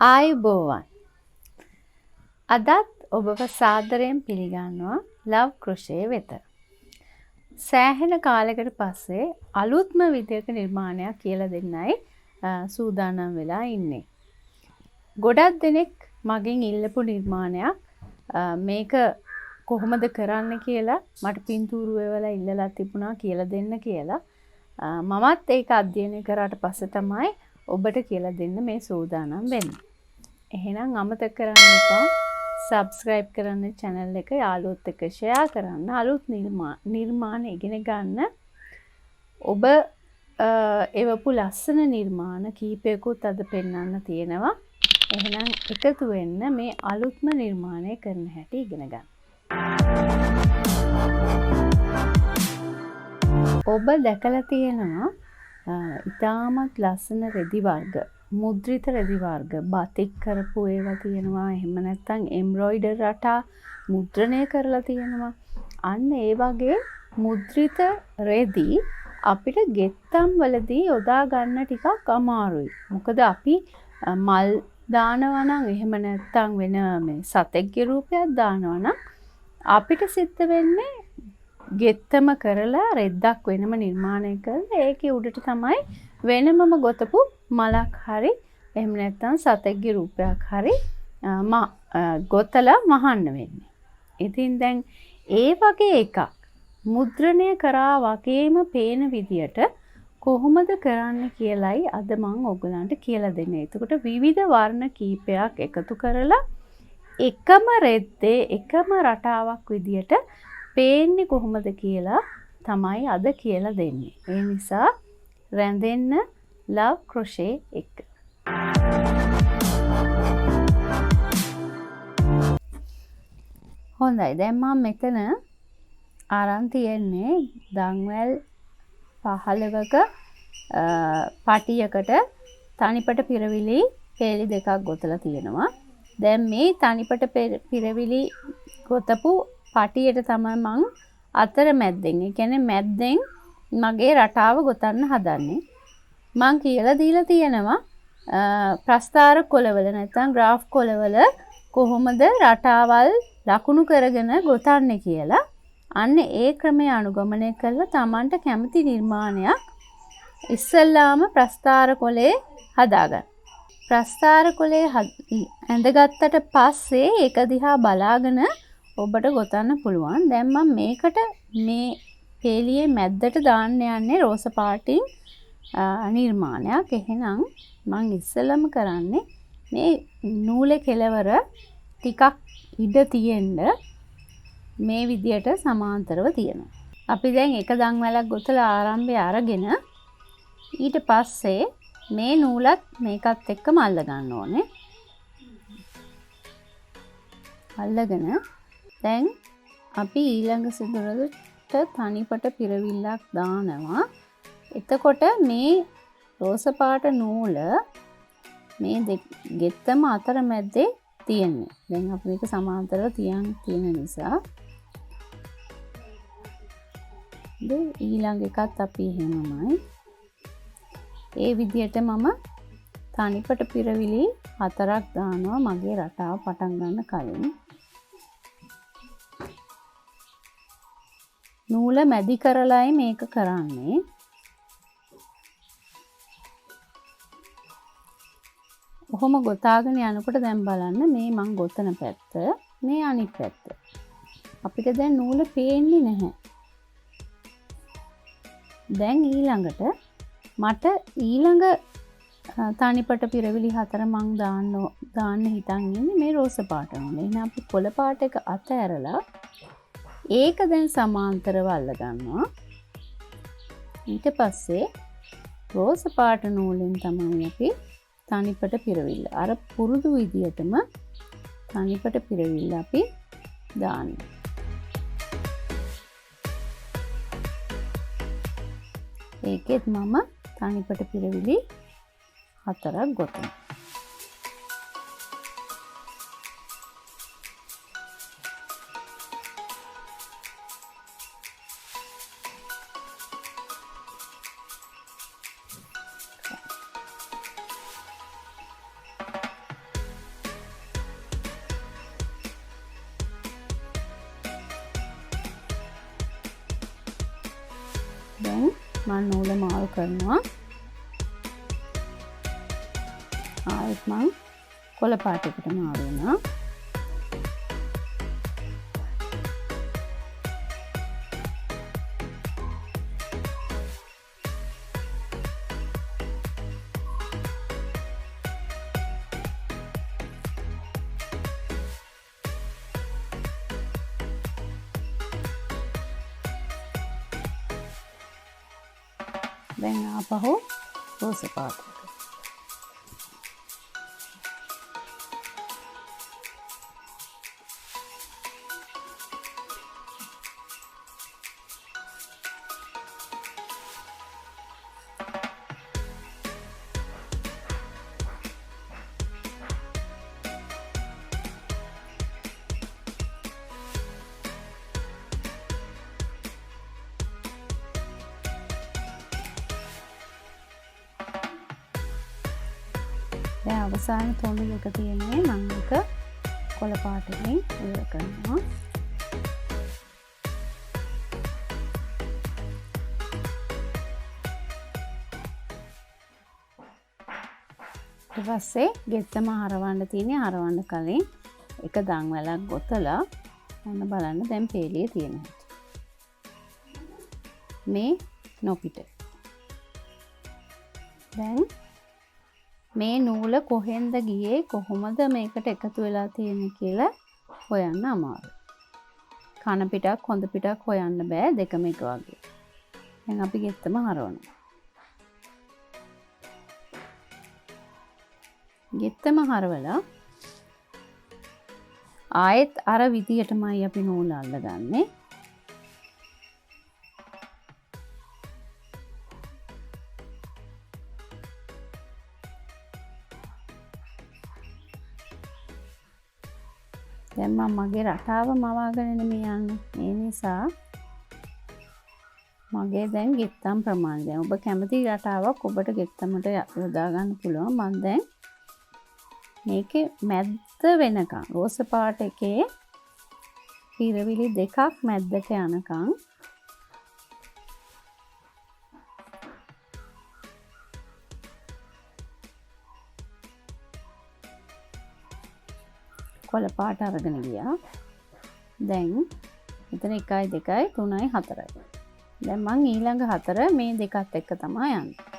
ආයුබෝවන්. අදත් ඔබව සාදරයෙන් පිළිගන්නවා LuV Crochet වෙත. සෑහෙන කාලයකට පස්සේ අලුත්ම විදියක නිර්මාණයක් කියලා දෙන්නයි සූදානම් වෙලා ඉන්නේ. ගොඩක් දෙනෙක් මගෙන් ඉල්ලපු නිර්මාණයක් මේක කොහොමද කරන්න කියලා මට පින්තූරු වල ඉල්ලලා තිබුණා කියලා දෙන්න කියලා. මමත් ඒක අධ්‍යයනය කරාට පස්සේ තමයි ඔබට කියලා දෙන්න මේ සූදානම් වෙන්නේ. එහෙනම් අමතක කරන්න එපා subscribe කරන්න channel එක, යාළුවොත් එක්ක share කරන්න, අලුත් නිර්මාණ ඉගෙන ගන්න. ඔබ එවපු ලස්සන නිර්මාණ කීපයකුත් අද පෙන්වන්න තියෙනවා. එහෙනම් එකතු වෙන්න මේ අලුත්ම නිර්මාණය කරන හැටි ඉගෙන ගන්න. ඔබ දැකලා තියෙනවා ඉතාමත් ලස්සන රෙදි වර්ග, මුද්‍රිත රෙදි වර්ග, බතික් කරපු ඒවා තියෙනවා. එහෙම නැත්නම් එම්බ්‍රොයිඩර් රටා මුද්‍රණය කරලා තියෙනවා. අන්න ඒ වගේ මුද්‍රිත රෙදි අපිට ගෙත්තම් වලදී යොදා ගන්න ටිකක් අමාරුයි. මොකද අපි මල් දානවා නම් එහෙම නැත්නම් වෙන මේ සතෙක්ගේ රූපයක් දානවා නම් අපිට සිද්ධ වෙන්නේ ගෙත්තම කරලා රෙද්දක් වෙනම නිර්මාණය කරලා ඒකේ උඩට තමයි වෙනමම ගොතපු මලක් හරි එහෙම නැත්නම් සතෙක්ගේ රූපයක් හරි ගොතලා මහන්න වෙන්නේ. ඉතින් දැන් ඒ වගේ එකක් මුද්‍රණය කරා වගේම පේන විදියට කොහොමද කරන්න කියලයි අද මම ඔයගලන්ට කියලා දෙන්නේ. එතකොට විවිධ වර්ණ කීපයක් එකතු කරලා එකම රෙද්දේ එකම රටාවක් විදියට පේන්නේ කොහොමද කියලා තමයි අද කියලා දෙන්නේ. ඒ නිසා රැඳෙන්න LuV Crochet එක. හොඳයි. දැන් මම මෙතන අරන් තියන්නේ දන්වැල් 15ක පටියකට තනිපට පිරවිලි පේලි දෙකක් ගොතලා තියෙනවා. දැන් මේ තනිපට පිරවිලි ගොතපු පටියට තමයි මං අතර මැද්දෙන්, ඒ කියන්නේ මැද්දෙන් මගේ රටාව ගොතන්න හදන්නේ. මං කියලා දීලා තියෙනවා ප්‍රස්ථාර කොළවල නැත්නම් ග්‍රාෆ් කොළවල කොහොමද රටාවල් ලකුණු කරගෙන ගොතන්නේ කියලා. අන්න ඒ ක්‍රමය අනුගමනය කරලා Tamanට කැමති නිර්මාණයක් ඉස්සෙල්ලාම ප්‍රස්ථාර කොළේ හදාගන්න. ප්‍රස්ථාර කොළේ ඇඳගත්තට පස්සේ ඒක දිහා බලාගෙන ඔබට ගොතන්න පුළුවන්. දැන් මම මේකට මේ පේලියේ මැද්දට දාන්න යන්නේ රෝස පාටින් නිර්මාණයක්. එහෙනම් මම ඉස්සෙල්ලම කරන්නේ මේ නූලේ කෙලවර ටිකක් ඉඩ තියෙන්න මේ විදියට සමාන්තරව තියෙනවා. අපි දැන් එක දන්වැලක් ගොතලා ආරම්භය අරගෙන ඊට පස්සේ මේ නූලත් මේකත් එක්කම අල්ල ගන්න ඕනේ. අල්ලගෙන දැන් අපි ඊළඟ සිදුරට තනිපට පිරවිල්ලක් දානවා. එතකොට මේ රෝස පාට නූල මේ ගෙත්තම අතර මැද්දේ තියෙන්නේ. දැන් අපි මේක සමාන්තරව තියෙන නිසා ඊළඟ එකත් අපි එහෙමමයි. ඒ විදිහට මම තනිපට පිරවිලි 4ක් දානවා මගේ රටාව පටන් ගන්න කලින්. නූල මැදි කරලායි මේක කරන්නේ. ඔහොම ගොතාගෙන යනකොට දැන් බලන්න මේ මං ගොතන පැත්ත, මේ අනිත් පැත්ත. අපිට දැන් නූල පේන්නේ නැහැ. දැන් ඊළඟට මට ඊළඟ තනිපට පිරවිලි 4 මං දාන්න හිතන් ඉන්නේ මේ රෝස පාට නූල. එහෙනම් අපි කොළ පාට එක අතහැරලා ඒක දැන් සමාන්තරව අල්ල ගන්නවා. ඊට පස්සේ රෝස පාට නූලෙන් තමයි අපි තනිපට පිරවිල්ල අර පුරුදු විදියටම තනිපට පිරවිල්ල අපි දාන්නේ. ඒකෙත් මම තනිපට පිරවිලි 4ක් ගොතනවා. දැන් මම නූල මාරු කරනවා. ආයෙත් මම කොළ පාටයකට මාරු වෙනවා. දැන් ආපහු රෝස පාටට. දැන් අවසාන තොණ්ඩු දෙක තියෙන්නේ මම එක කොළ පාටකින් ඉවර කරනවා. ඊට පස්සේ ගෙත්තම හරවන්න තියෙන්නේ. හරවන්න කලින් එක දන් වැලක් ගොතලා ඔන්න බලන්න දැන් පේලිය තියෙන හැටි. මේ නොපිට. දැන් මේ නූල කොහෙන්ද ගියේ කොහොමද මේකට එකතු වෙලා තියෙන්නේ කියලා හොයන්න අමාරුයි. කන පිටක් හොඳ පිටක් හොයන්න බෑ දෙකම එක වගේ. දැන් අපි ගෙත්තම හරවනවා. ගෙත්තම හරවලා ආයෙත් අර විදියටමයි අපි නූල අල්ලගන්නේ. දැන් මම මගේ රටාව මවාගෙන නෙමෙයි යන්නේ. ඒ නිසා මගේ දැන් ගෙත්තම් ප්‍රමාණය. දැන් ඔබ කැමති රටාවක් ඔබට ගෙත්තමට යොදා ගන්න පුළුවන්. මම දැන් මේකේ මැද්ද වෙනකන් රෝස පාට එකේ පිරවිලි දෙකක් මැද්දට යනකන් කොළ පාට අරගෙන ගියා. දැන් මෙතන 1යි 2යි 3යි 4යි. දැන් මම ඊළඟ 4 මේ දෙකත් එක්ක තමයි යන්නේ.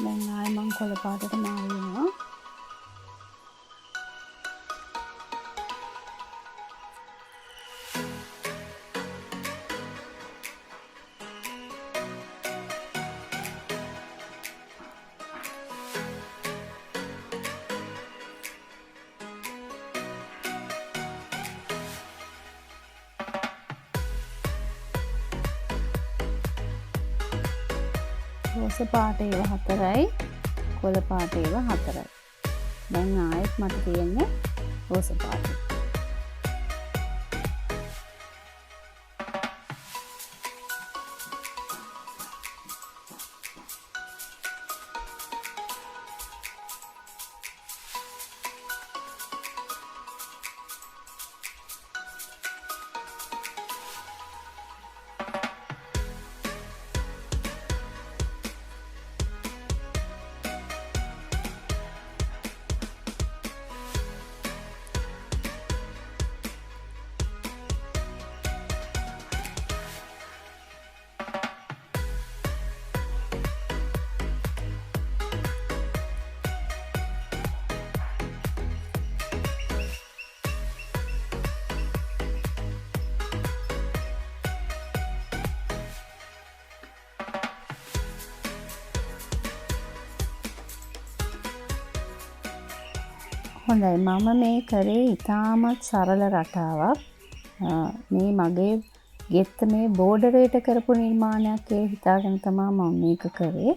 දැන් ආයෙ මම කොළ පාටට මාරු වෙනවා. රෝස පාට ඒව 4යි කොළ පාට ඒව 4යි. දැන් ආයෙත් මට තියෙන්නේ රෝස පාට. හොඳයි මම මේ කරේ ඉතාමත් සරල රටාවක්. මේ මගේ ගෙත්ත මේ බෝඩරේට කරපු නිර්මාණයක් ඒ හිතාගෙන තමයි මම මේක කරේ.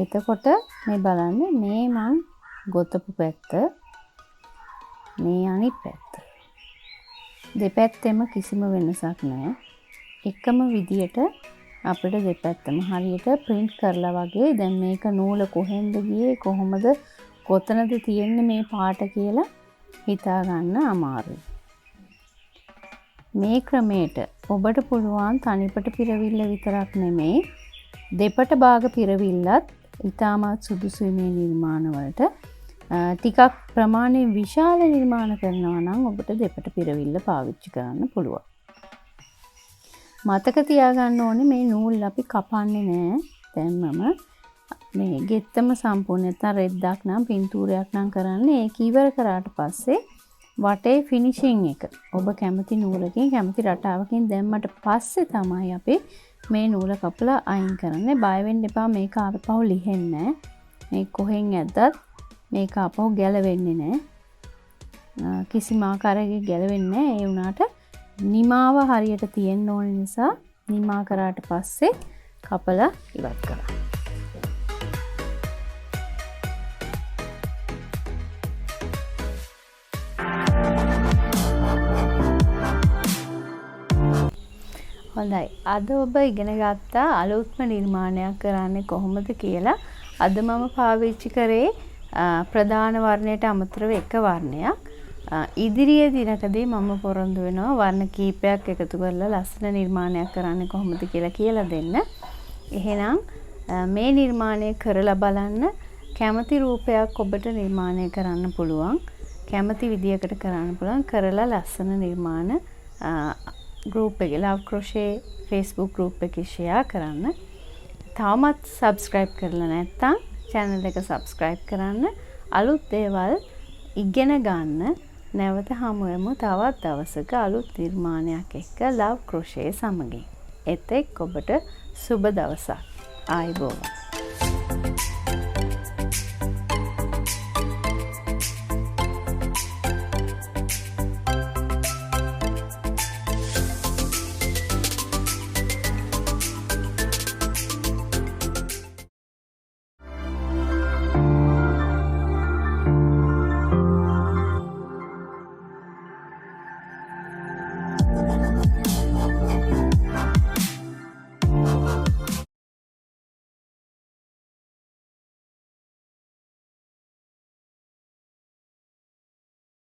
එතකොට මේ බලන්න මේ මං ගොතපු පැත්ත මේ අනිත් පැත්ත. දෙපැත්තෙම කිසිම වෙනසක් නැහැ. එකම විදියට අපිට දෙපැත්තම හරියට print කරලා වගේ දැන් මේක නූල කොහෙන්ද ගියේ කොහොමද කොතනද තියෙන්නේ මේ පාට කියලා හිතා ගන්න අමාරුයි. මේ ක්‍රමයට ඔබට පුළුවන් තනිපට පිරවිල්ල විතරක් නෙමෙයි දෙපට භාග පිරවිල්ලත් ඉතාමත් සුදුසුයි මේ නිර්මාණ වලට. ටිකක් ප්‍රමාණයෙන් විශාල නිර්මාණ කරනවා නම් ඔබට දෙපට පිරවිල්ල පාවිච්චි කරන්න පුළුවන්. මතක තියාගන්න ඕනේ මේ නූල් අපි කපන්නේ නෑ. දැන් මම මේ ගෙත්තම සම්පූර්ණ නැත්නම් රෙද්දක් නම් පින්තූරයක් නම් කරන්නේ ඒක ඉවර කරාට පස්සේ වටේ ෆිනිෂින් එක ඔබ කැමති නූලකින් කැමති රටාවකින් දැම්මට පස්සේ තමයි අපි මේ නූල කපලා අයින් කරන්නේ. බය වෙන්න එපා මේක ආපහු ලිහෙන්නේ නෑ. මේ කොහෙන් ඇද්දත් මේක ආපහු ගැලවෙන්නේ නෑ. කිසිම ආකාරයකින් ගැලවෙන්නේ නෑ. ඒ වුණාට නිමාව හරියට තියෙන්න ඕන නිසා නිමා කරාට පස්සේ කපලා ඉවත් කරා. හොඳයි. අද ඔබ ඉගෙන ගත්තා අලුත්ම නිර්මාණයක් කරන්නේ කොහොමද කියලා. අද මම පාවිච්චි කරේ ප්‍රධාන වර්ණයට අමතරව එක වර්ණයක්. ඉදිරියේ දිනකදී මම පොරොන්දු වෙනවා වර්ණ කීපයක් එකතු කරලා ලස්සන නිර්මාණයක් කරන්නේ කොහොමද කියලා දෙන්න. එහෙනම් මේ නිර්මාණය කරලා බලන්න. කැමති රූපයක් ඔබට නිර්මාණය කරන්න පුළුවන්. කැමති විදියකට කරන්න පුළුවන්. කරලා ලස්සන නිර්මාණ group එකේ LuV Crochet Facebook group එකේ share කරන්න. තාමත් subscribe කරලා නැත්නම් channel එක subscribe කරන්න. අලුත් දේවල් ඉගෙන ගන්න. නැවත හමු වෙමු තවත් දවසක අලුත් නිර්මාණයක් එක්ක LuV Crochet සමගින්. එතෙක් ඔබට සුබ දවසක්. ආයුබෝවන්.